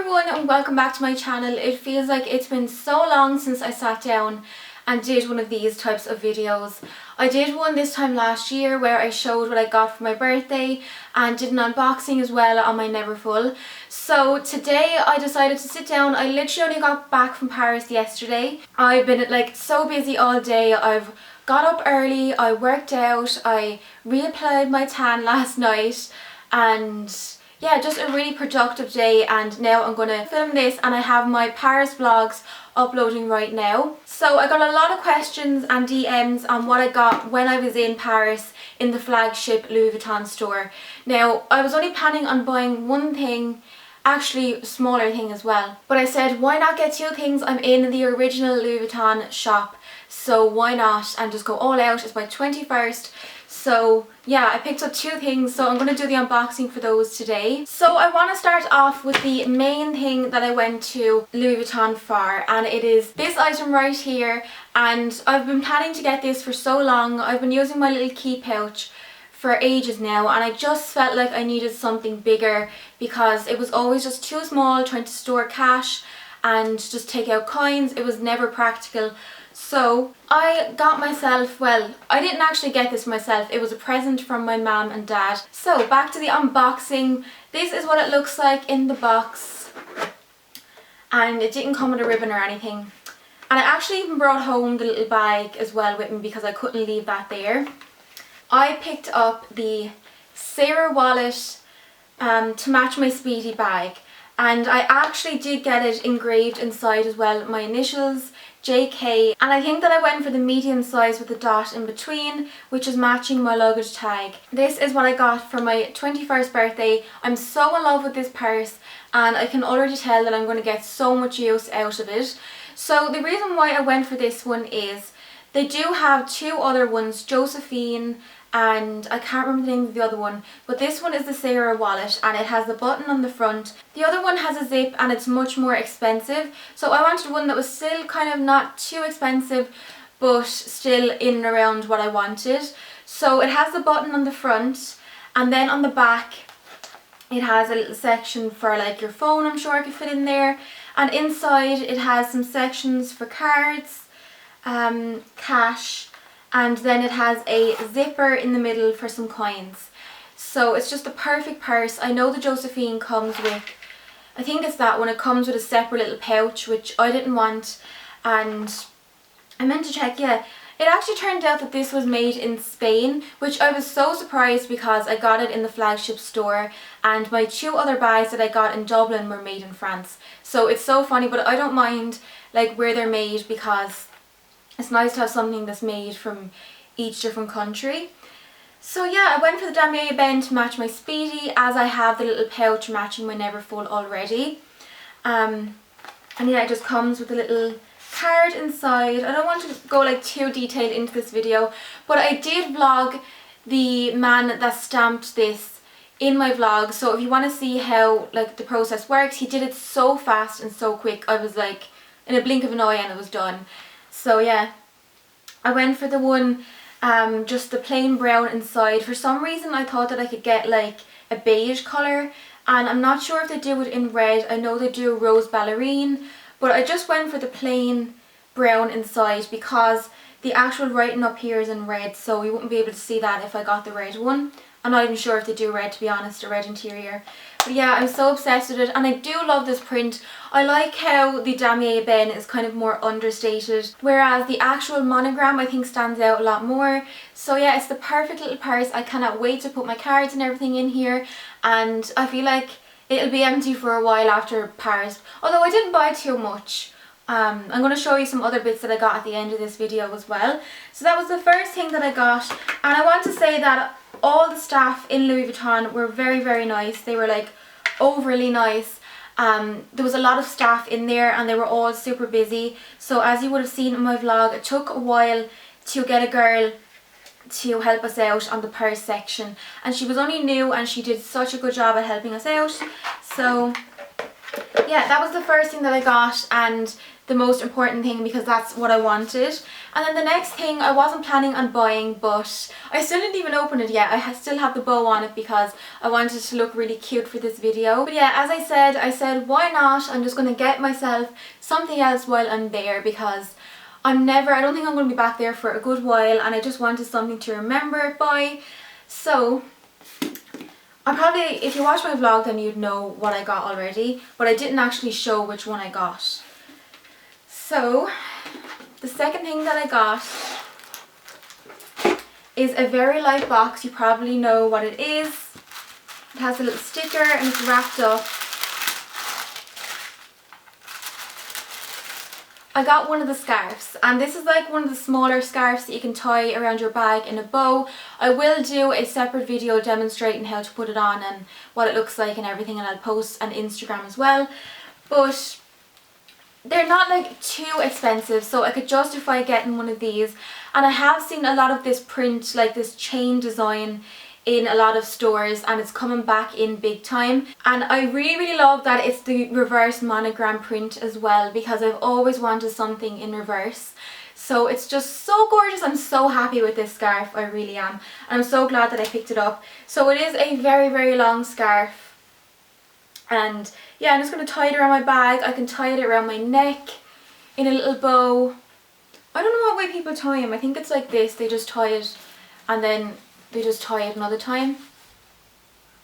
everyone and welcome back to my channel. It feels like it's been so long since I sat down and did one of these types of videos. I did one this time last year where I showed what I got for my birthday and did an unboxing as well on my Neverfull. So today I decided to sit down. I literally only got back from Paris yesterday. I've been like so busy all day. I've got up early, I worked out, I reapplied my tan last night, and yeah, just a really productive day. And now I'm going to film this and I have my Paris vlogs uploading right now. So I got a lot of questions and DMs on what I got when I was in Paris in the flagship Louis Vuitton store. Now I was only planning on buying one thing, actually a smaller thing as well, but I said why not get two things? I'm in the original Louis Vuitton shop, so why not, and just go all out. It's my 21st. So yeah, I picked up two things, so I'm going to do the unboxing for those today. So I want to start off with the main thing that I went to Louis Vuitton for, and it is this item right here. And I've been planning to get this for so long. I've been using my little key pouch for ages now, and I just felt like I needed something bigger because it was always just too small trying to store cash and just take out coins. It was never practical. So I got myself, well, I didn't actually get this myself, it was a present from my mum and dad. So back to the unboxing. This is what it looks like in the box, and it didn't come with a ribbon or anything. And I actually even brought home the little bag as well with me because I couldn't leave that there. I picked up the Sarah wallet to match my Speedy bag, and I actually did get it engraved inside as well, my initials, JK, and I think that I went for the medium size with the dot in between, which is matching my luggage tag. This is what I got for my 21st birthday. I'm so in love with this purse and I can already tell that I'm going to get so much use out of it. So the reason why I went for this one is they do have two other ones, Josephine, and I can't remember the name of the other one, but this one is the Sarah wallet and it has the button on the front. The other one has a zip and it's much more expensive, so I wanted one that was still kind of not too expensive but still in and around what I wanted. So it has the button on the front, and then on the back it has a little section for like your phone, I'm sure I could fit in there, and inside it has some sections for cards, cash, and then it has a zipper in the middle for some coins. So it's just a perfect purse. I know the Josephine comes with, I think it's that one, it comes with a separate little pouch, which I didn't want, and I meant to check, yeah, it actually turned out that this was made in Spain, which I was so surprised because I got it in the flagship store and my two other bags that I got in Dublin were made in France. So it's so funny, but I don't mind like where they're made because it's nice to have something that's made from each different country. So yeah, I went for the damier band to match my Speedy, as I have the little pouch matching my Neverfull already. And yeah, it just comes with a little card inside. I don't want to go like too detailed into this video, but I did vlog the man that stamped this in my vlog, so if you want to see how like the process works, he did it so fast and so quick. I was like in a blink of an eye and it was done. So yeah, I went for the one, just the plain brown inside. For some reason I thought that I could get like a beige colour, and I'm not sure if they do it in red. I know they do rose ballerine, but I just went for the plain brown inside because the actual writing up here is in red, so you wouldn't be able to see that if I got the red one. I'm not even sure if they do red, to be honest, a red interior. But yeah, I'm so obsessed with it, and I do love this print. I like how the damier ben is kind of more understated, whereas the actual monogram I think stands out a lot more. So yeah, it's the perfect little purse. I cannot wait to put my cards and everything in here, and I feel like it'll be empty for a while after Paris, although I didn't buy too much. I'm going to show you some other bits that I got at the end of this video as well. So that was the first thing that I got, and I want to say that all the staff in Louis Vuitton were very, very nice. They were like overly nice. There was a lot of staff in there and they were all super busy. So as you would have seen in my vlog, it took a while to get a girl to help us out on the purse section, and she was only new and she did such a good job at helping us out. So yeah, that was the first thing that I got, and the most important thing because that's what I wanted. And then the next thing I wasn't planning on buying, but I still didn't even open it yet. I still have the bow on it because I wanted to look really cute for this video. But yeah, as I said why not? I'm just going to get myself something else while I'm there, because I don't think I'm going to be back there for a good while, and I just wanted something to remember it by. So if you watch my vlog then you'd know what I got already, but I didn't actually show which one I got. So the second thing that I got is a very light box. You probably know what it is. It has a little sticker and it's wrapped up. I got one of the scarves, and this is like one of the smaller scarves that you can tie around your bag in a bow. I will do a separate video demonstrating how to put it on and what it looks like and everything, and I'll post on Instagram as well. But they're not like too expensive, so I could justify getting one of these. And I have seen a lot of this print, like this chain design, in a lot of stores, and it's coming back in big time. And I really love that it's the reverse monogram print as well, because I've always wanted something in reverse. So it's just so gorgeous. I'm so happy with this scarf, I really am. And I'm so glad that I picked it up. So it is a very long scarf. And yeah, I'm just going to tie it around my bag. I can tie it around my neck in a little bow. I don't know what way people tie them. I think it's like this. They just tie it and then they just tie it another time.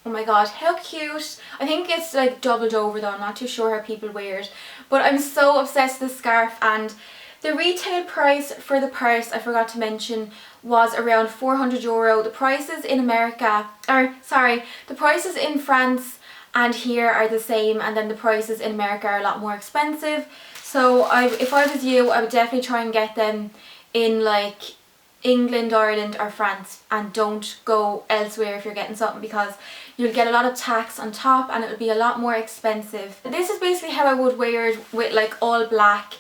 Oh my god, how cute. I think it's like doubled over though. I'm not too sure how people wear it. But I'm so obsessed with this scarf, and the retail price for the purse, I forgot to mention, was around €400. The prices in the prices in France and here are the same, and then the prices in America are a lot more expensive. So if I was you, I would definitely try and get them in like England, Ireland or France, and don't go elsewhere if you're getting something, because you'll get a lot of tax on top and it will be a lot more expensive. This is basically how I would wear it, with like all black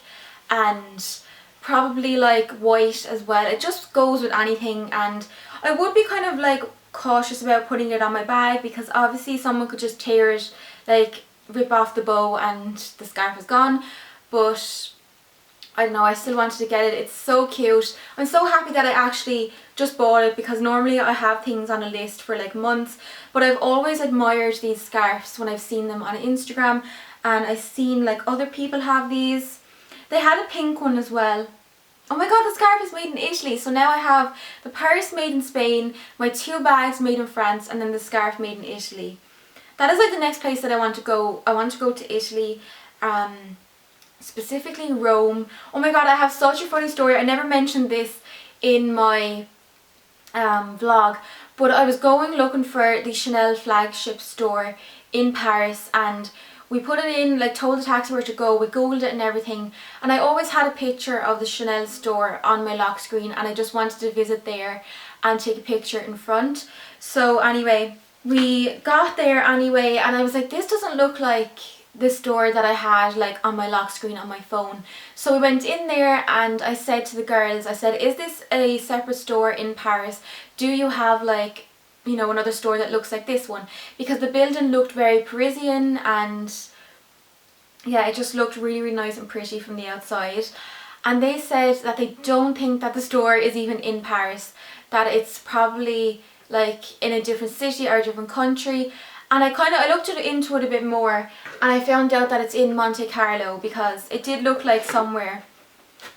and probably like white as well. It just goes with anything, and I would be kind of like cautious about putting it on my bag, because obviously someone could just tear it, like rip off the bow and the scarf is gone. But I don't know, I still wanted to get it. It's so cute. I'm so happy that I actually just bought it, because normally I have things on a list for like months, but I've always admired these scarves when I've seen them on Instagram, and I've seen like other people have these. They had a pink one as well. Oh my god, the scarf is made in Italy. So now I have the purse made in Spain, my 2 bags made in France, and then the scarf made in Italy. That is like the next place that I want to go. I want to go to Italy. Specifically Rome. Oh my god, I have such a funny story. I never mentioned this in my vlog, but I was going looking for the Chanel flagship store in Paris, and we put it in, like told the taxi where to go, we googled it and everything, and I always had a picture of the Chanel store on my lock screen, and I just wanted to visit there and take a picture in front. So anyway, we got there anyway, and I was like, this doesn't look like the store that I had like on my lock screen on my phone. So we went in there and I said to the girls, I said, is this a separate store in Paris? Do you have like, you know, another store that looks like this one? Because the building looked very Parisian, and yeah, it just looked really nice and pretty from the outside. And they said that they don't think that the store is even in Paris, that it's probably like in a different city or a different country. And I looked into it a bit more, and I found out that it's in Monte Carlo, because it did look like somewhere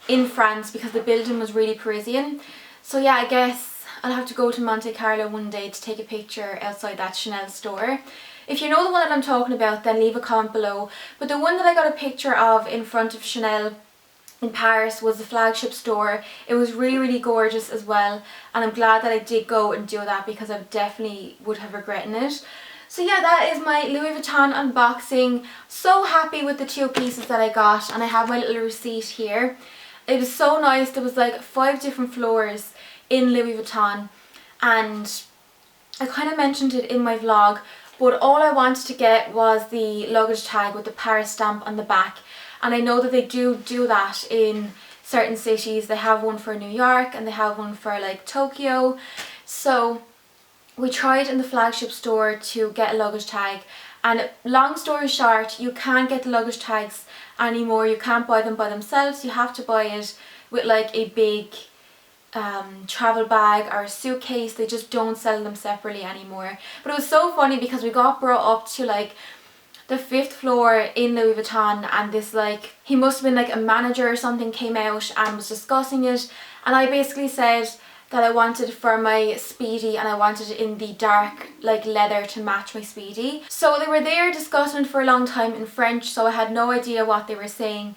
in France, because the building was really Parisian. So yeah, I guess I'll have to go to Monte Carlo one day to take a picture outside that Chanel store. If you know the one that I'm talking about, then leave a comment below. But the one that I got a picture of in front of Chanel in Paris was the flagship store. It was really gorgeous as well, and I'm glad that I did go and do that, because I definitely would have regretted it. So yeah, that is my Louis Vuitton unboxing. So happy with the 2 pieces that I got, and I have my little receipt here. It was so nice. There was like 5 different floors in Louis Vuitton, and I kind of mentioned it in my vlog, but all I wanted to get was the luggage tag with the Paris stamp on the back, and I know that they do that in certain cities. They have one for New York and they have one for like Tokyo. So we tried in the flagship store to get a luggage tag, And long story short, you can't get the luggage tags anymore. You can't buy them by themselves. You have to buy it with like a big travel bag or a suitcase. They just don't sell them separately anymore. But it was so funny because we got brought up to like the 5th floor in Louis Vuitton, and this like, he must have been like a manager or something, came out and was discussing it, and I basically said that I wanted for my Speedy, and I wanted it in the dark like leather to match my Speedy. So they were there discussing it for a long time in French, so I had no idea what they were saying,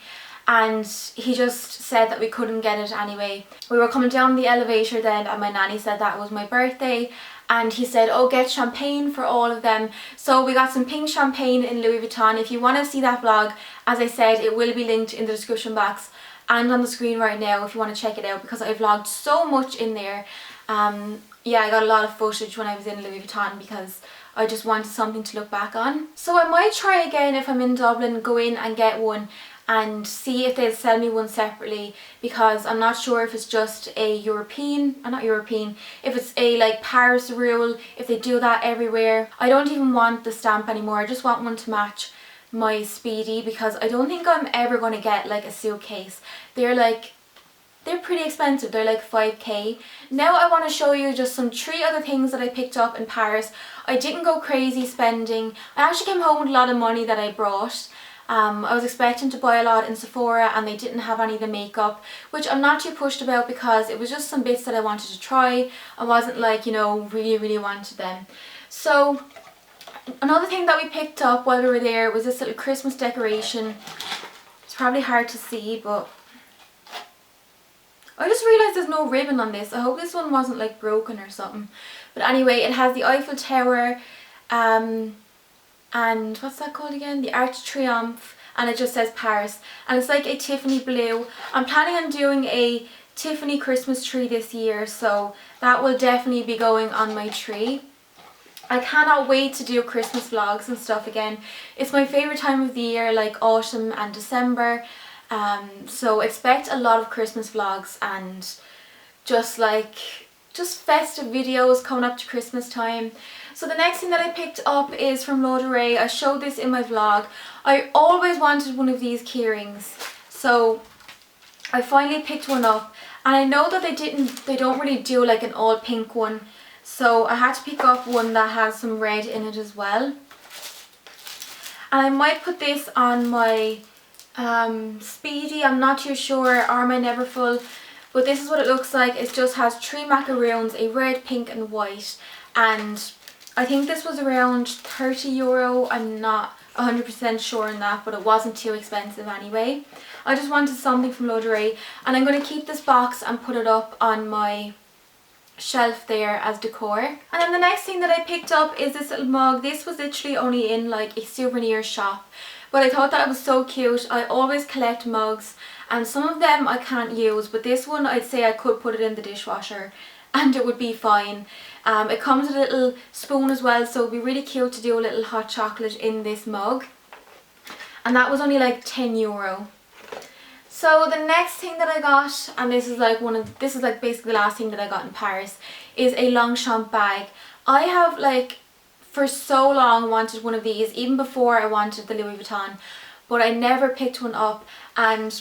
and he just said that we couldn't get it anyway. We were coming down the elevator then, and my nanny said that it was my birthday, and he said, oh, get champagne for all of them. So we got some pink champagne in Louis Vuitton. If you want to see that vlog, as I said, it will be linked in the description box and on the screen right now if you want to check it out, because I vlogged so much in there. Yeah, I got a lot of footage when I was in Louis Vuitton because I just wanted something to look back on. So I might try again if I'm in Dublin, go in and get one and see if they'll sell me one separately, because I'm not sure if it's just a European, not European, if it's a like Paris rule, if they do that everywhere. I don't even want the stamp anymore. I just want one to match my Speedy, because I don't think I'm ever going to get like a suitcase. They're pretty expensive. They're like 5k. Now I want to show you just some 3 other things that I picked up in Paris. I didn't go crazy spending. I actually came home with a lot of money that I brought. I was expecting to buy a lot in Sephora, and they didn't have any of the makeup, which I'm not too pushed about because it was just some bits that I wanted to try. I wasn't like, you know, really wanted them. So another thing that we picked up while we were there was this little Christmas decoration. It's probably hard to see, but I just realised there's no ribbon on this. I hope this one wasn't like broken or something. But anyway, it has the Eiffel Tower, and what's that called again? The Arc de Triomphe, and it just says Paris, and it's like a Tiffany blue. I'm planning on doing a Tiffany Christmas tree this year, so that will definitely be going on my tree. I cannot wait to do Christmas vlogs and stuff again. It's my favourite time of the year, like autumn and December. So expect a lot of Christmas vlogs and just festive videos coming up to Christmas time. So the next thing that I picked up is from L'Oreal. I showed this in my vlog. I always wanted one of these Keyrings, so I finally picked one up, and I know that they don't really do like an all pink one, so I had to pick up one that has some red in it as well. And I might put this on my Speedy, I'm not too sure, or my Neverfull, but this is what it looks like. It just has 3 macaroons, a red, pink and white, and I think this was around €30. I'm not 100% sure on that, but it wasn't too expensive anyway. I just wanted something from L'Oreal, and I'm going to keep this box and put it up on my shelf there as decor. And then the next thing that I picked up is this little mug. This was literally only in like a souvenir shop, but I thought that it was so cute. I always collect mugs, and some of them I can't use, but this one I'd say I could put it in the dishwasher and it would be fine. It comes with a little spoon as well, so it would be really cute to do a little hot chocolate in this mug, and that was only like €10. So the next thing that I got, and this is like basically the last thing that I got in Paris, is a Longchamp bag. I have like for so long wanted one of these, even before I wanted the Louis Vuitton, but I never picked one up. And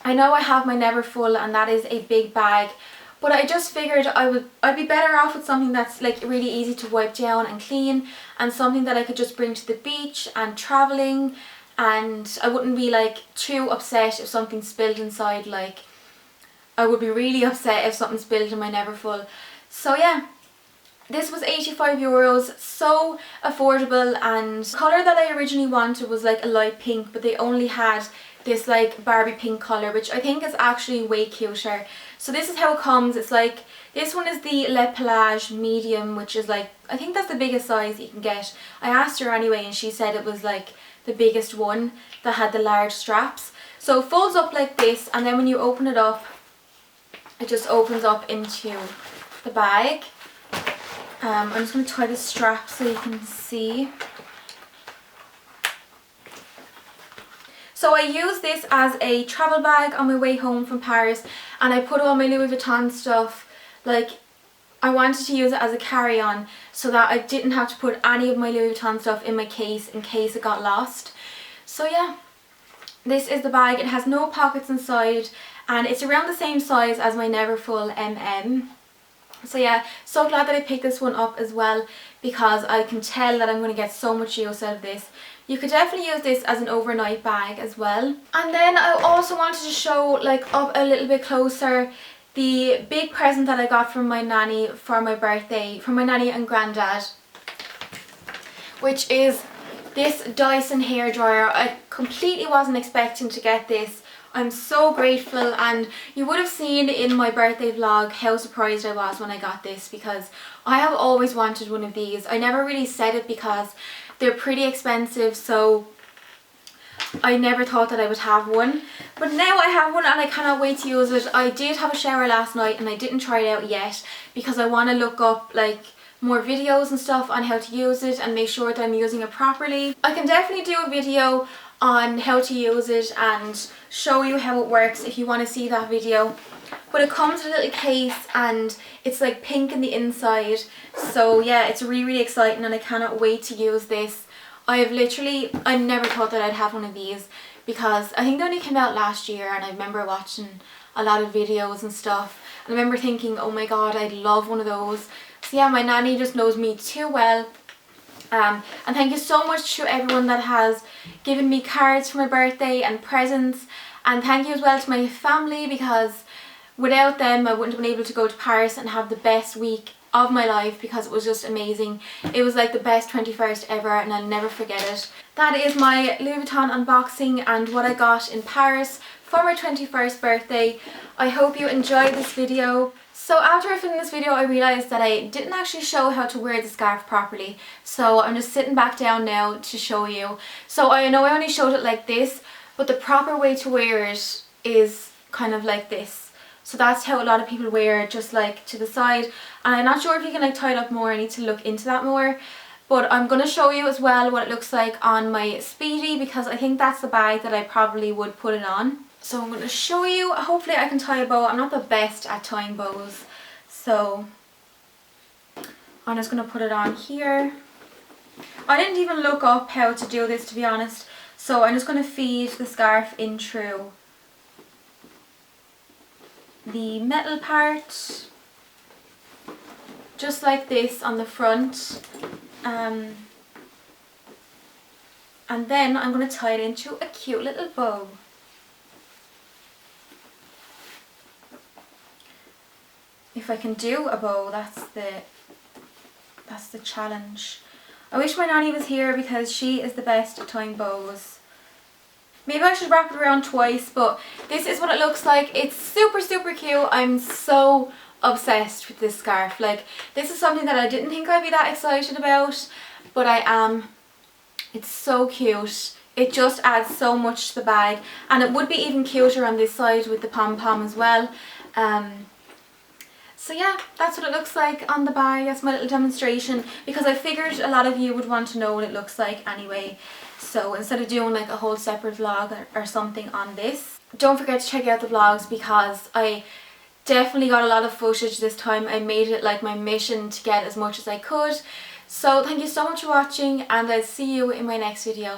I know I have my Neverfull, and that is a big bag, but I just figured I'd be better off with something that's like really easy to wipe down and clean, and something that I could just bring to the beach and travelling, and I wouldn't be like too upset if something spilled inside. Like I would be really upset if something spilled in my Neverfull. So yeah, this was €85, so affordable, and the colour that I originally wanted was like a light pink, but they only had this like Barbie pink colour, which I think is actually way cuter. So this is how it comes. It's like, this one is the Le Pilage medium, which is like, I think that's the biggest size you can get. I asked her anyway, and she said it was like the biggest one that had the large straps. So it folds up like this, and then when you open it up, it just opens up into the bag. I'm just going to tie the strap so you can see. So I use this as a travel bag on my way home from Paris, and I put all my Louis Vuitton stuff like I wanted to use it as a carry-on so that I didn't have to put any of my Louis Vuitton stuff in my case in case it got lost. So yeah, this is the bag. It has no pockets inside and it's around the same size as my Neverfull MM. So yeah, so glad that I picked this one up as well because I can tell that I'm going to get so much use out of this. You could definitely use this as an overnight bag as well. And then I also wanted to show like up a little bit closer the big present that I got from my nanny for my birthday, from my nanny and granddad, which is this Dyson hairdryer. I completely wasn't expecting to get this. I'm so grateful, and you would have seen in my birthday vlog how surprised I was when I got this because I have always wanted one of these. I never really said it because they're pretty expensive, so I never thought that I would have one, but now I have one and I cannot wait to use it. I did have a shower last night and I didn't try it out yet because I want to look up like more videos and stuff on how to use it and make sure that I'm using it properly. I can definitely do a video on how to use it and show you how it works if you want to see that video. But it comes with a little case and it's like pink in the inside, so yeah, it's really exciting and I cannot wait to use this. I never thought that I'd have one of these because I think they only came out last year, and I remember watching a lot of videos and stuff and I remember thinking, oh my god, I'd love one of those. So yeah, my nanny just knows me too well. And thank you so much to everyone that has given me cards for my birthday and presents, and thank you as well to my family because without them I wouldn't have been able to go to Paris and have the best week of my life because it was just amazing. It was like the best 21st ever and I'll never forget it. That is my Louis Vuitton unboxing and what I got in Paris for my 21st birthday. I hope you enjoyed this video. So after I filmed this video I realised that I didn't actually show how to wear the scarf properly, so I'm just sitting back down now to show you. So I know I only showed it like this, but the proper way to wear it is kind of like this. So that's how a lot of people wear it, just like to the side, and I'm not sure if you can like tie it up more. I need to look into that more, but I'm going to show you as well what it looks like on my Speedy because I think that's the bag that I probably would put it on. So I'm going to show you. Hopefully I can tie a bow. I'm not the best at tying bows, so I'm just going to put it on here. I didn't even look up how to do this, to be honest, so I'm just going to feed the scarf in through the metal part, just like this on the front, and then I'm going to tie it into a cute little bow. If I can do a bow, that's the challenge. I wish my nanny was here because she is the best at tying bows. Maybe I should wrap it around twice, but this is what it looks like. It's super cute. I'm so obsessed with this scarf. Like, this is something that I didn't think I'd be that excited about, but I am. It's so cute. It just adds so much to the bag, and it would be even cuter on this side with the pom-pom as well. So yeah, that's what it looks like on the bag. That's my little demonstration because I figured a lot of you would want to know what it looks like anyway. So instead of doing like a whole separate vlog or something on this, don't forget to check out the vlogs because I definitely got a lot of footage this time. I made it like my mission to get as much as I could. So thank you so much for watching and I'll see you in my next video.